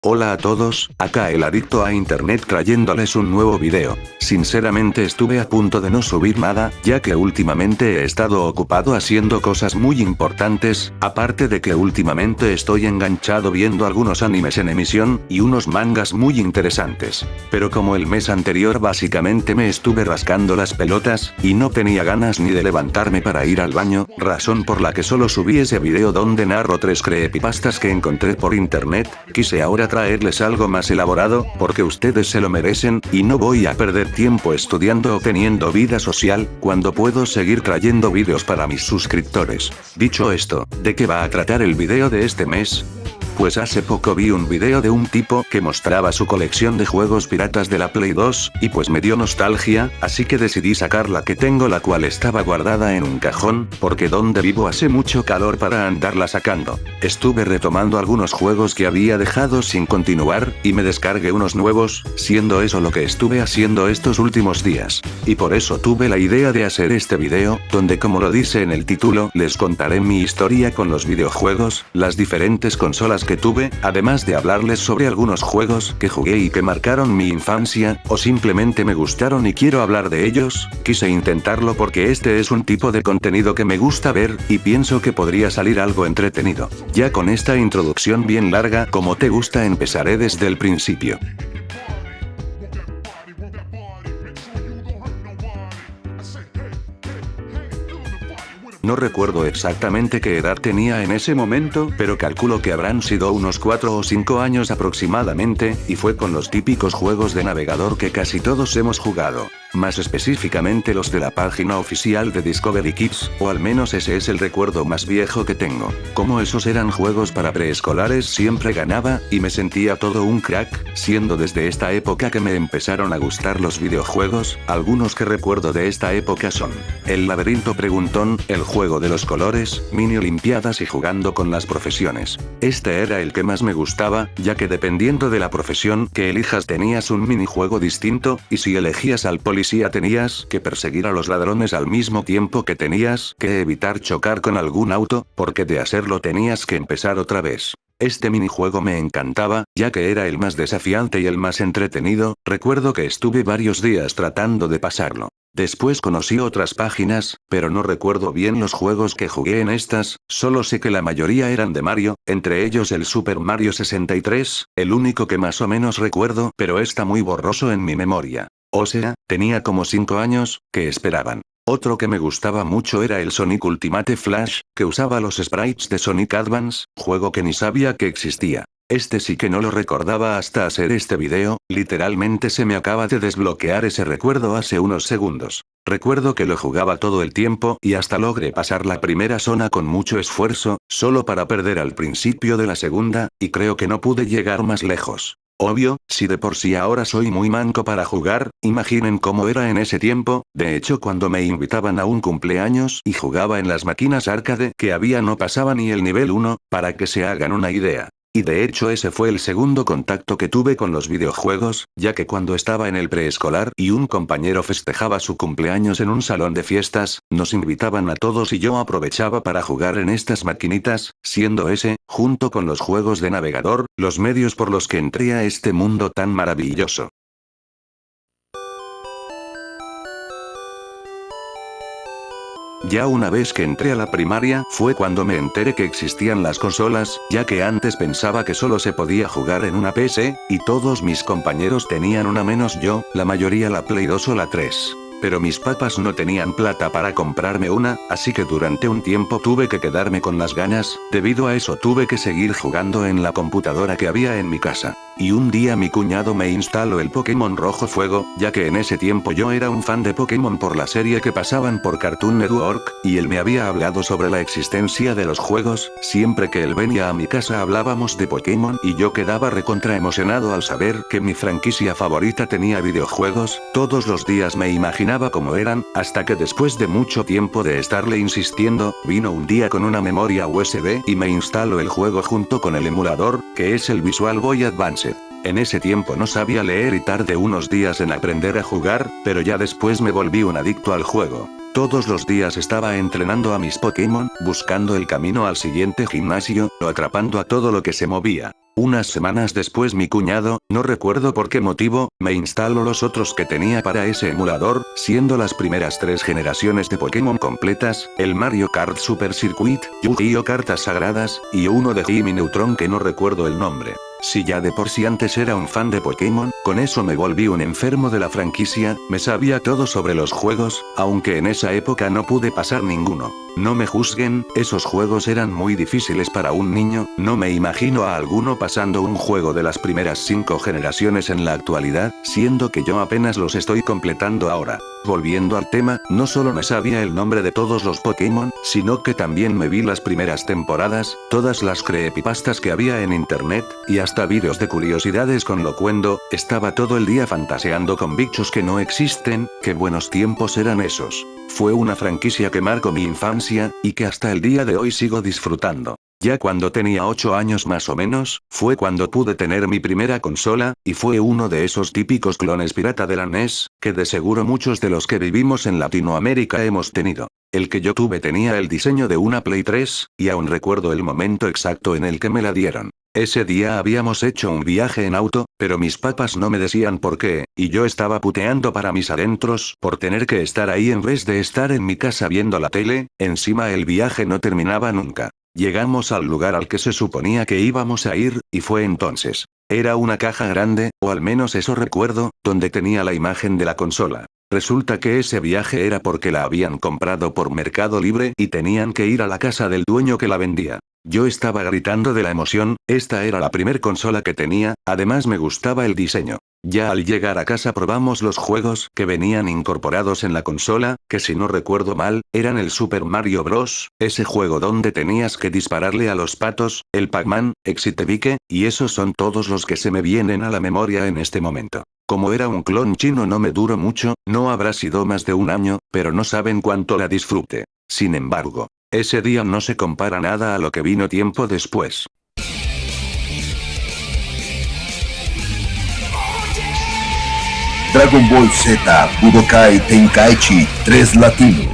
Hola a todos, acá el adicto a internet trayéndoles un nuevo video. Sinceramente estuve a punto de no subir nada, ya que últimamente he estado ocupado haciendo cosas muy importantes, aparte de que últimamente estoy enganchado viendo algunos animes en emisión, y unos mangas muy interesantes. Pero como el mes anterior básicamente me estuve rascando las pelotas, y no tenía ganas ni de levantarme para ir al baño, razón por la que solo subí ese video donde narro 3 creepypastas que encontré por internet, quise ahora traerles algo más elaborado, porque ustedes se lo merecen, y no voy a perder tiempo estudiando o teniendo vida social, cuando puedo seguir trayendo vídeos para mis suscriptores. Dicho esto, ¿de qué va a tratar el video de este mes? Pues hace poco vi un video de un tipo que mostraba su colección de juegos piratas de la Play 2, y pues me dio nostalgia, así que decidí sacar la que tengo, la cual estaba guardada en un cajón, porque donde vivo hace mucho calor para andarla sacando. Estuve retomando algunos juegos que había dejado sin continuar, y me descargué unos nuevos, siendo eso lo que estuve haciendo estos últimos días. Y por eso tuve la idea de hacer este video, donde como lo dice en el título, les contaré mi historia con los videojuegos, las diferentes consolas que tuve, además de hablarles sobre algunos juegos que jugué y que marcaron mi infancia, o simplemente me gustaron y quiero hablar de ellos. Quise intentarlo porque este es un tipo de contenido que me gusta ver, y pienso que podría salir algo entretenido. Ya con esta introducción bien larga, como te gusta, empezaré desde el principio. No recuerdo exactamente qué edad tenía en ese momento, pero calculo que habrán sido unos 4 o 5 años aproximadamente, y fue con los típicos juegos de navegador que casi todos hemos jugado. Más específicamente los de la página oficial de Discovery Kids, o al menos ese es el recuerdo más viejo que tengo. Como esos eran juegos para preescolares siempre ganaba, y me sentía todo un crack, siendo desde esta época que me empezaron a gustar los videojuegos. Algunos que recuerdo de esta época son: El laberinto preguntón, el juego de los colores, mini olimpiadas y jugando con las profesiones. Este era el que más me gustaba, ya que dependiendo de la profesión que elijas tenías un minijuego distinto, y si elegías al policía tenías que perseguir a los ladrones al mismo tiempo que tenías que evitar chocar con algún auto, porque de hacerlo tenías que empezar otra vez. Este minijuego me encantaba, ya que era el más desafiante y el más entretenido. Recuerdo que estuve varios días tratando de pasarlo. Después conocí otras páginas, pero no recuerdo bien los juegos que jugué en estas, solo sé que la mayoría eran de Mario, entre ellos el Super Mario 63, el único que más o menos recuerdo, pero está muy borroso en mi memoria. O sea, tenía como 5 años, ¿qué esperaban? Otro que me gustaba mucho era el Sonic Ultimate Flash, que usaba los sprites de Sonic Advance, juego que ni sabía que existía. Este sí que no lo recordaba hasta hacer este video, literalmente se me acaba de desbloquear ese recuerdo hace unos segundos. Recuerdo que lo jugaba todo el tiempo y hasta logré pasar la primera zona con mucho esfuerzo, solo para perder al principio de la segunda, y creo que no pude llegar más lejos. Obvio, si de por sí ahora soy muy manco para jugar, imaginen cómo era en ese tiempo. De hecho, cuando me invitaban a un cumpleaños y jugaba en las máquinas arcade que había, no pasaba ni el nivel 1, para que se hagan una idea. Y de hecho ese fue el segundo contacto que tuve con los videojuegos, ya que cuando estaba en el preescolar y un compañero festejaba su cumpleaños en un salón de fiestas, nos invitaban a todos y yo aprovechaba para jugar en estas maquinitas, siendo ese, junto con los juegos de navegador, los medios por los que entré a este mundo tan maravilloso. Ya una vez que entré a la primaria, fue cuando me enteré que existían las consolas, ya que antes pensaba que solo se podía jugar en una PC, y todos mis compañeros tenían una menos yo, la mayoría la Play 2 o la 3. Pero mis papás no tenían plata para comprarme una, así que durante un tiempo tuve que quedarme con las ganas. Debido a eso tuve que seguir jugando en la computadora que había en mi casa. Y un día mi cuñado me instaló el Pokémon Rojo Fuego, ya que en ese tiempo yo era un fan de Pokémon por la serie que pasaban por Cartoon Network, y él me había hablado sobre la existencia de los juegos. Siempre que él venía a mi casa hablábamos de Pokémon y yo quedaba recontra emocionado al saber que mi franquicia favorita tenía videojuegos. Todos los días me imaginaba cómo eran, hasta que después de mucho tiempo de estarle insistiendo, vino un día con una memoria USB y me instaló el juego junto con el emulador, que es el Visual Boy Advance. En ese tiempo no sabía leer y tardé unos días en aprender a jugar, pero ya después me volví un adicto al juego. Todos los días estaba entrenando a mis Pokémon, buscando el camino al siguiente gimnasio, o atrapando a todo lo que se movía. Unas semanas después mi cuñado, no recuerdo por qué motivo, me instaló los otros que tenía para ese emulador, siendo las primeras 3 generaciones de Pokémon completas, el Mario Kart Super Circuit, Yu-Gi-Oh! Cartas Sagradas, y uno de Jimmy Neutron que no recuerdo el nombre. Si ya de por sí antes era un fan de Pokémon, con eso me volví un enfermo de la franquicia, me sabía todo sobre los juegos, aunque en esa época no pude pasar ninguno. No me juzguen, esos juegos eran muy difíciles para un niño, no me imagino a alguno pasando un juego de las primeras 5 generaciones en la actualidad, siendo que yo apenas los estoy completando ahora. Volviendo al tema, no solo me sabía el nombre de todos los Pokémon, sino que también me vi las primeras temporadas, todas las creepypastas que había en internet, y hasta vídeos de curiosidades con Locuendo, estaba todo el día fantaseando con bichos que no existen, qué buenos tiempos eran esos. Fue una franquicia que marcó mi infancia, y que hasta el día de hoy sigo disfrutando. Ya cuando tenía 8 años más o menos, fue cuando pude tener mi primera consola, y fue uno de esos típicos clones pirata de la NES, que de seguro muchos de los que vivimos en Latinoamérica hemos tenido. El que yo tuve tenía el diseño de una Play 3, y aún recuerdo el momento exacto en el que me la dieron. Ese día habíamos hecho un viaje en auto, pero mis papás no me decían por qué, y yo estaba puteando para mis adentros por tener que estar ahí en vez de estar en mi casa viendo la tele, encima el viaje no terminaba nunca. Llegamos al lugar al que se suponía que íbamos a ir, y fue entonces. Era una caja grande, o al menos eso recuerdo, donde tenía la imagen de la consola. Resulta que ese viaje era porque la habían comprado por Mercado Libre y tenían que ir a la casa del dueño que la vendía. Yo estaba gritando de la emoción, esta era la primer consola que tenía, además me gustaba el diseño. Ya al llegar a casa probamos los juegos que venían incorporados en la consola, que si no recuerdo mal, eran el Super Mario Bros., ese juego donde tenías que dispararle a los patos, el Pac-Man, Excitebike, y esos son todos los que se me vienen a la memoria en este momento. Como era un clon chino no me duró mucho, no habrá sido más de un año, pero no saben cuánto la disfruté. Sin embargo, ese día no se compara nada a lo que vino tiempo después. Dragon Ball Z Budokai Tenkaichi 3 Latino.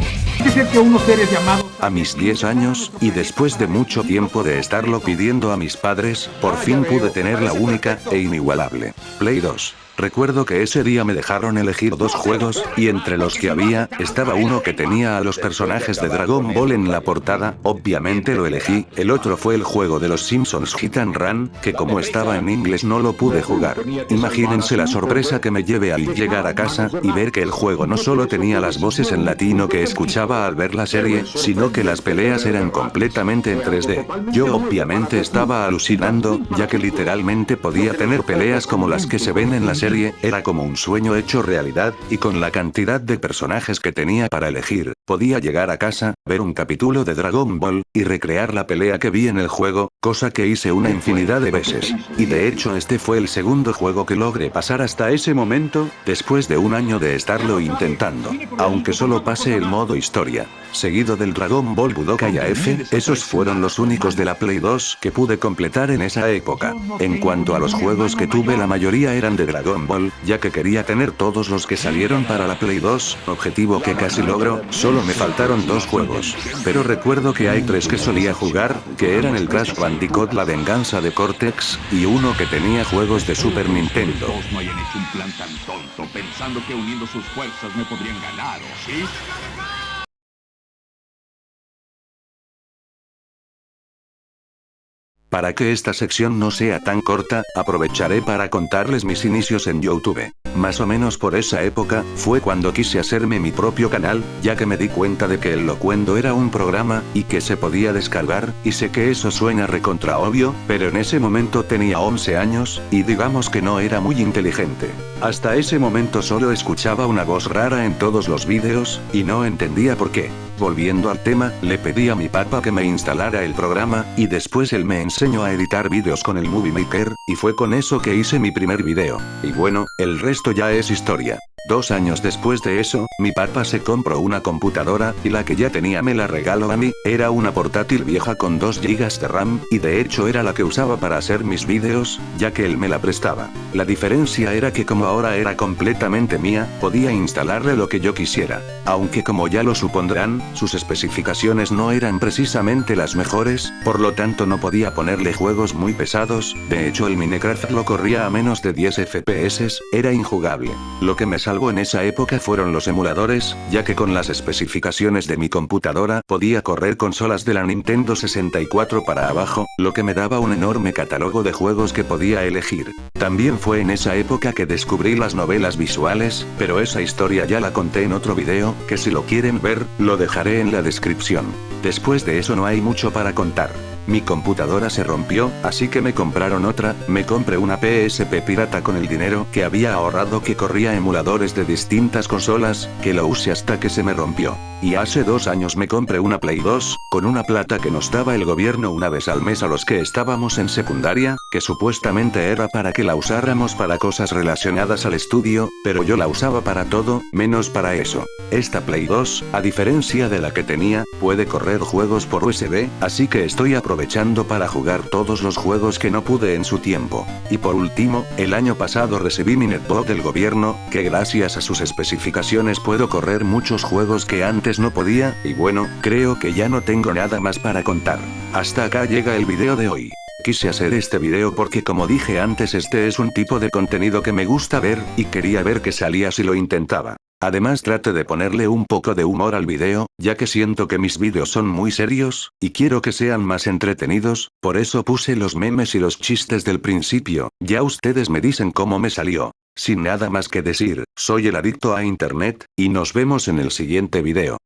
A mis 10 años, y después de mucho tiempo de estarlo pidiendo a mis padres, por fin pude tener la única e inigualable Play 2. Recuerdo que ese día me dejaron elegir 2 juegos, y entre los que había, estaba uno que tenía a los personajes de Dragon Ball en la portada, obviamente lo elegí, el otro fue el juego de los Simpsons Hit and Run, que como estaba en inglés no lo pude jugar. Imagínense la sorpresa que me llevé al llegar a casa, y ver que el juego no solo tenía las voces en latino que escuchaba al ver la serie, sino que las peleas eran completamente en 3D. Yo obviamente estaba alucinando, ya que literalmente podía tener peleas como las que se ven en la serie, era como un sueño hecho realidad, y con la cantidad de personajes que tenía para elegir, podía llegar a casa, ver un capítulo de Dragon Ball, y recrear la pelea que vi en el juego, cosa que hice una infinidad de veces. Y de hecho este fue el segundo juego que logré pasar hasta ese momento, después de un año de estarlo intentando. Aunque solo pasé el modo historia, seguido del Dragon Ball Budokai AF, esos fueron los únicos de la Play 2 que pude completar en esa época. En cuanto a los juegos que tuve la mayoría eran de Dragon Ball, ya que quería tener todos los que salieron para la Play 2, objetivo que casi logro, solo me faltaron 2 juegos. Pero recuerdo que hay 3 que solía jugar, que eran el Crash Bandicoot La Venganza de Cortex, y uno que tenía juegos de Super Nintendo. No hayan hecho un plan tan tonto, pensando que uniendo sus fuerzas me podrían ganar, ¿o sí? Para que esta sección no sea tan corta, aprovecharé para contarles mis inicios en YouTube. Más o menos por esa época, fue cuando quise hacerme mi propio canal, ya que me di cuenta de que el Locuendo era un programa, y que se podía descargar, y sé que eso suena recontra obvio, pero en ese momento tenía 11 años, y digamos que no era muy inteligente. Hasta ese momento solo escuchaba una voz rara en todos los vídeos, y no entendía por qué. Volviendo al tema, le pedí a mi papá que me instalara el programa, y después él me enseñó a editar vídeos con el Movie Maker, y fue con eso que hice mi primer video. Y bueno, el resto ya es historia. 2 años después de eso, mi papá se compró una computadora, y la que ya tenía me la regaló a mí. Era una portátil vieja con 2 GB de RAM, y de hecho era la que usaba para hacer mis vídeos, ya que él me la prestaba. La diferencia era que como ahora era completamente mía, podía instalarle lo que yo quisiera. Aunque como ya lo supondrán, sus especificaciones no eran precisamente las mejores, por lo tanto no podía ponerle juegos muy pesados. De hecho el Minecraft lo corría a menos de 10 FPS, era injugable. Lo que me salvó en esa época fueron los emuladores, ya que con las especificaciones de mi computadora podía correr consolas de la Nintendo 64 para abajo, lo que me daba un enorme catálogo de juegos que podía elegir. También fue en esa época que descubrí las novelas visuales, pero esa historia ya la conté en otro video, que si lo quieren ver, lo dejaré en la descripción. Después de eso no hay mucho para contar. Mi computadora se rompió, así que me compraron otra. Me compré una PSP pirata con el dinero que había ahorrado que corría emuladores de distintas consolas, que lo usé hasta que se me rompió. Y hace 2 años me compré una Play 2, con una plata que nos daba el gobierno una vez al mes a los que estábamos en secundaria, que supuestamente era para que la usáramos para cosas relacionadas al estudio, pero yo la usaba para todo, menos para eso. Esta Play 2, a diferencia de la que tenía, puede correr juegos por USB, así que estoy aprovechando para jugar todos los juegos que no pude en su tiempo. Y por último, el año pasado recibí mi netbook del gobierno, que gracias a sus especificaciones puedo correr muchos juegos que antes no podía, y bueno, creo que ya no tengo nada más para contar. Hasta acá llega el video de hoy. Quise hacer este video porque como dije antes este es un tipo de contenido que me gusta ver, y quería ver qué salía si lo intentaba. Además trate de ponerle un poco de humor al video, ya que siento que mis vídeos son muy serios, y quiero que sean más entretenidos, por eso puse los memes y los chistes del principio. Ya ustedes me dicen cómo me salió. Sin nada más que decir, soy el adicto a internet, y nos vemos en el siguiente video.